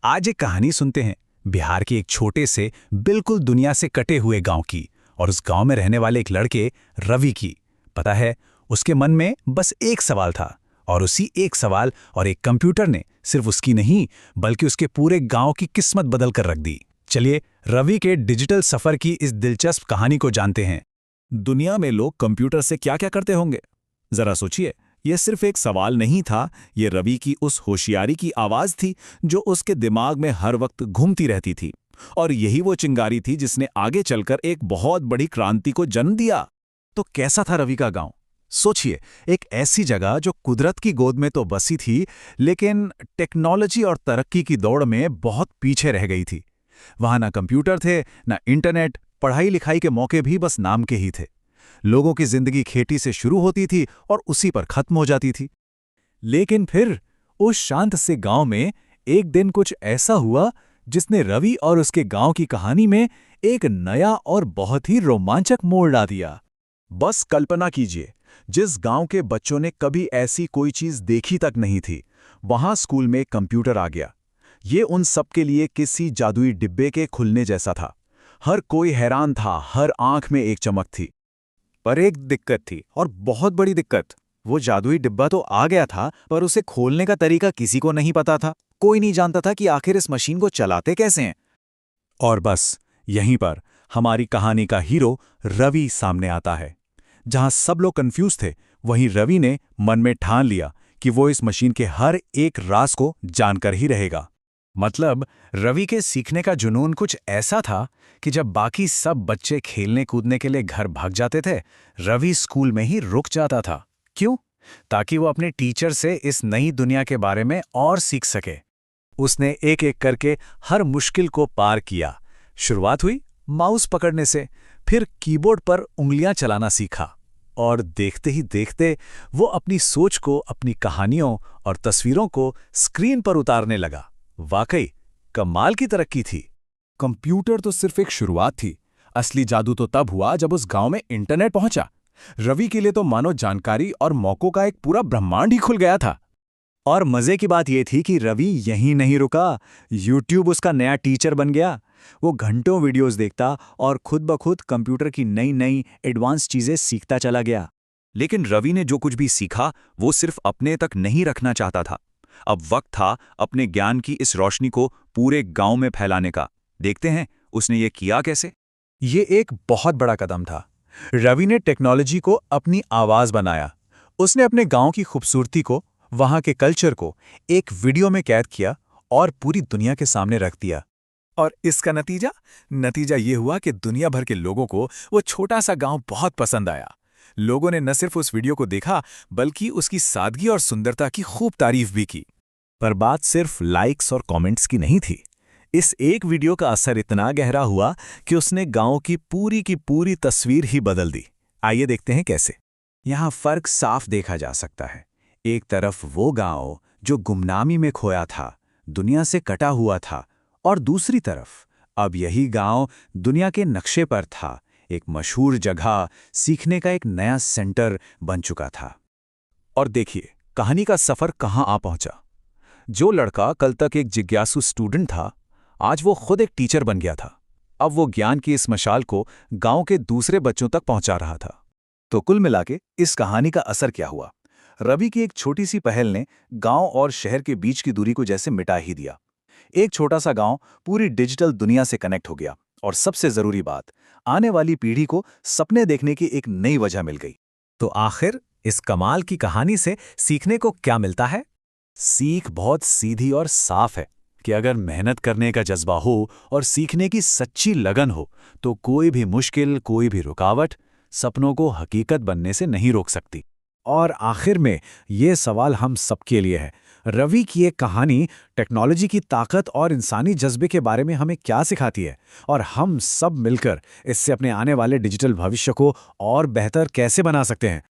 आज एक कहानी सुनते हैं बिहार के एक छोटे से बिल्कुल दुनिया से कटे हुए गांव की और उस गांव में रहने वाले एक लड़के रवि की। पता है, उसके मन में बस एक सवाल था और उसी एक सवाल और एक कंप्यूटर ने सिर्फ उसकी नहीं बल्कि उसके पूरे गांव की किस्मत बदल कर रख दी। चलिए रवि के डिजिटल सफर की इस दिलचस्प कहानी को जानते हैं। दुनिया में लोग कंप्यूटर से क्या क्या करते होंगे, जरा सोचिए। यह सिर्फ एक सवाल नहीं था, ये रवि की उस होशियारी की आवाज थी जो उसके दिमाग में हर वक्त घूमती रहती थी। और यही वो चिंगारी थी जिसने आगे चलकर एक बहुत बड़ी क्रांति को जन्म दिया। तो कैसा था रवि का गांव? सोचिए, एक ऐसी जगह जो कुदरत की गोद में तो बसी थी लेकिन टेक्नोलॉजी और तरक्की की दौड़ में बहुत पीछे रह गई थी। वहां ना कंप्यूटर थे, ना इंटरनेट, पढ़ाई लिखाई के मौके भी बस नाम के ही थे। लोगों की जिंदगी खेती से शुरू होती थी और उसी पर खत्म हो जाती थी। लेकिन फिर उस शांत से गांव में एक दिन कुछ ऐसा हुआ जिसने रवि और उसके गांव की कहानी में एक नया और बहुत ही रोमांचक मोड़ ला दिया। बस कल्पना कीजिए, जिस गांव के बच्चों ने कभी ऐसी कोई चीज देखी तक नहीं थी, वहां स्कूल में कंप्यूटर आ गया। ये उन सबके लिए किसी जादुई डिब्बे के खुलने जैसा था। हर कोई हैरान था, हर आंख में एक चमक थी। पर एक दिक्कत थी, और बहुत बड़ी दिक्कत। वो जादुई डिब्बा तो आ गया था, पर उसे खोलने का तरीका किसी को नहीं पता था। कोई नहीं जानता था कि आखिर इस मशीन को चलाते कैसे हैं। और बस यहीं पर हमारी कहानी का हीरो रवि सामने आता है। जहां सब लोग कंफ्यूज थे, वहीं रवि ने मन में ठान लिया कि वो इस मशीन के हर एक राज को जानकर ही रहेगा। मतलब रवि के सीखने का जुनून कुछ ऐसा था कि जब बाकी सब बच्चे खेलने कूदने के लिए घर भाग जाते थे, रवि स्कूल में ही रुक जाता था। क्यों? ताकि वो अपने टीचर से इस नई दुनिया के बारे में और सीख सके। उसने एक एक करके हर मुश्किल को पार किया। शुरुआत हुई माउस पकड़ने से, फिर कीबोर्ड पर उंगलियां चलाना सीखा, और देखते ही देखते वो अपनी सोच को, अपनी कहानियों और तस्वीरों को स्क्रीन पर उतारने लगा। वाकई कमाल की तरक्की थी। कंप्यूटर तो सिर्फ एक शुरुआत थी। असली जादू तो तब हुआ जब उस गांव में इंटरनेट पहुंचा। रवि के लिए तो मानो जानकारी और मौकों का एक पूरा ब्रह्मांड ही खुल गया था। और मजे की बात यह थी कि रवि यहीं नहीं रुका। यूट्यूब उसका नया टीचर बन गया। वो घंटों वीडियोस देखता और खुद ब खुद कंप्यूटर की नई नई एडवांस चीजें सीखता चला गया। लेकिन रवि ने जो कुछ भी सीखा वो सिर्फ अपने तक नहीं रखना चाहता था। अब वक्त था अपने ज्ञान की इस रोशनी को पूरे गांव में फैलाने का। देखते हैं उसने ये किया कैसे। ये एक बहुत बड़ा कदम था। रवि ने टेक्नोलॉजी को अपनी आवाज बनाया। उसने अपने गांव की खूबसूरती को, वहां के कल्चर को एक वीडियो में कैद किया और पूरी दुनिया के सामने रख दिया। और इसका नतीजा ये हुआ कि दुनिया भर के लोगों को वो छोटा सा गांव बहुत पसंद आया। लोगों ने न सिर्फ उस वीडियो को देखा बल्कि उसकी सादगी और सुंदरता की खूब तारीफ भी की। पर बात सिर्फ लाइक्स और कमेंट्स की नहीं थी। इस एक वीडियो का असर इतना गहरा हुआ कि उसने गांव की पूरी तस्वीर ही बदल दी। आइए देखते हैं कैसे। यहां फर्क साफ देखा जा सकता है। एक तरफ वो गांव जो गुमनामी में खोया था, दुनिया से कटा हुआ था, और दूसरी तरफ अब यही गांव दुनिया के नक्शे पर था। एक मशहूर जगह, सीखने का एक नया सेंटर बन चुका था। और देखिए कहानी का सफर कहां आ पहुंचा। जो लड़का कल तक एक जिज्ञासु स्टूडेंट था, आज वो खुद एक टीचर बन गया था। अब वो ज्ञान की इस मशाल को गांव के दूसरे बच्चों तक पहुंचा रहा था। तो कुल मिलाके इस कहानी का असर क्या हुआ? रवि की एक छोटी सी पहल ने गांव और शहर के बीच की दूरी को जैसे मिटा ही दिया। एक छोटा सा गांव पूरी डिजिटल दुनिया से कनेक्ट हो गया, और सबसे जरूरी बात, आने वाली पीढ़ी को सपने देखने की एक नई वजह मिल गई। तो आखिर इस कमाल की कहानी से सीखने को क्या मिलता है? सीख बहुत सीधी और साफ है कि अगर मेहनत करने का जज्बा हो और सीखने की सच्ची लगन हो तो कोई भी मुश्किल, कोई भी रुकावट सपनों को हकीकत बनने से नहीं रोक सकती। और आखिर में ये सवाल हम सबके लिए है, रवि की ये कहानी टेक्नोलॉजी की ताकत और इंसानी जज्बे के बारे में हमें क्या सिखाती है, और हम सब मिलकर इससे अपने आने वाले डिजिटल भविष्य को और बेहतर कैसे बना सकते हैं?